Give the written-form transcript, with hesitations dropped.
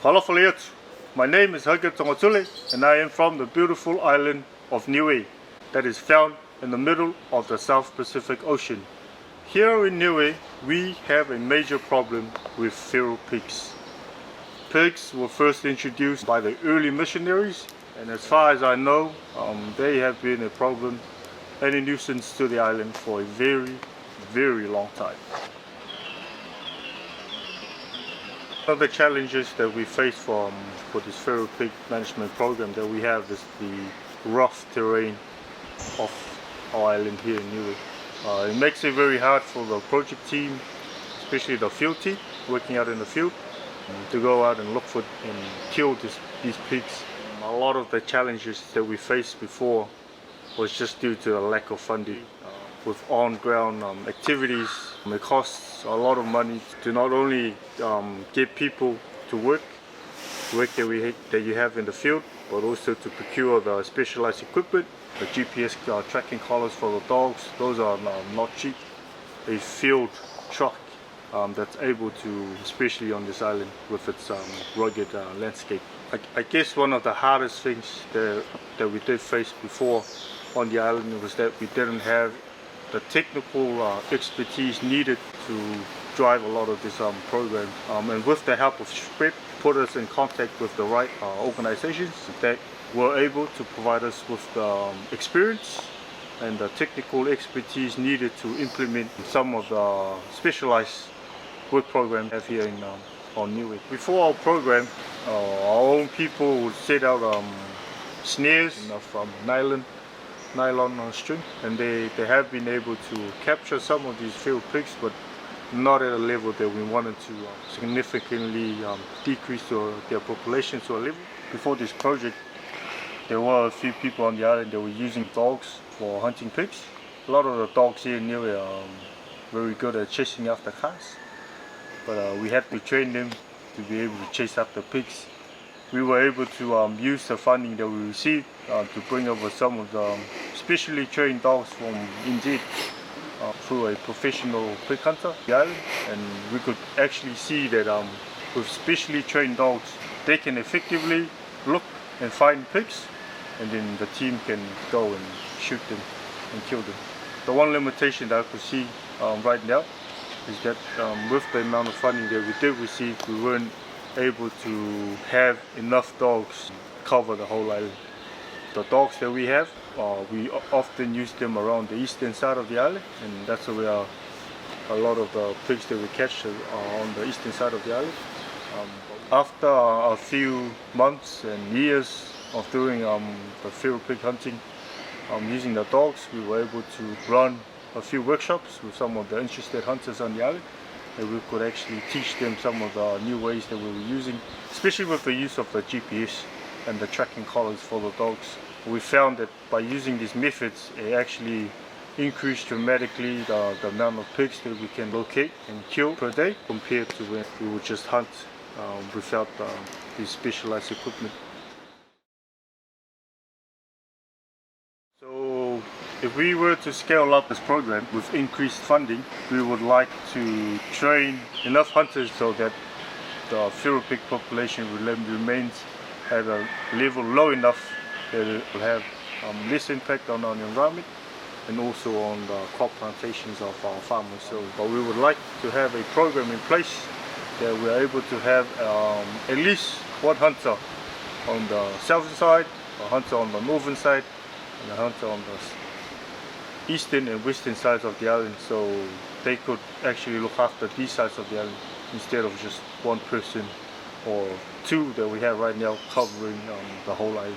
Hello Faliat, my name is Hage Tongatule and I am from the beautiful island of Niue that is found in the middle of the South Pacific Ocean. Here in Niue, we have a major problem with feral pigs. Pigs were first introduced by the early missionaries, and as far as I know, they have been a problem and a nuisance to the island for a very long time. One of the challenges that we face for this feral pig management program that we have is the rough terrain of our island here in Niue. It makes it very hard for the project team, especially the field team working out in the field, to go out and look for and kill these pigs. A lot of the challenges that we faced before was just due to a lack of funding. With on-ground activities, it costs a lot of money to not only get people to work that you have in the field, but also to procure the specialized equipment, the GPS tracking collars for the dogs. Those are not cheap. A field truck that's able to, especially on this island with its rugged landscape. I guess one of the hardest things that we did face before on the island was that we didn't have the technical expertise needed to drive a lot of this program, and with the help of SPREP, put us in contact with the right organizations that were able to provide us with the experience and the technical expertise needed to implement some of the specialized work programs we have here on Niue. Before our program, our own people would set out snares from nylon string, and they have been able to capture some of these feral pigs, but not at a level that we wanted to significantly decrease their population to a level. Before this project, there were a few people on the island that were using dogs for hunting pigs. A lot of the dogs here in Niue are very good at chasing after cars, but we had to train them to be able to chase after pigs. We were able to use the funding that we received to bring over some of the specially trained dogs from Indeed through a professional pig hunter, the island, and we could actually see that with specially trained dogs, they can effectively look and find pigs, and then the team can go and shoot them and kill them. The one limitation that I could see right now is that with the amount of funding that we did receive, we weren't able to have enough dogs to cover the whole island. The dogs that we have, we often use them around the eastern side of the island, and that's where a lot of the pigs that we catch are on the eastern side of the island. After a few months and years of doing the feral pig hunting using the dogs, we were able to run a few workshops with some of the interested hunters on the island, and we could actually teach them some of the new ways that we were using, especially with the use of the GPS and the tracking collars for the dogs. We found that by using these methods, it actually increased dramatically the amount of pigs that we can locate and kill per day compared to when we would just hunt without these specialized equipment. So if we were to scale up this program with increased funding, we would like to train enough hunters so that the feral pig population remains at a level low enough that it will have less impact on the environment and also on the crop plantations of our farmers. So, but we would like to have a program in place that we're able to have at least one hunter on the southern side, a hunter on the northern side, and a hunter on the eastern and western sides of the island, so they could actually look after these sides of the island instead of just one person or two that we have right now covering the whole island.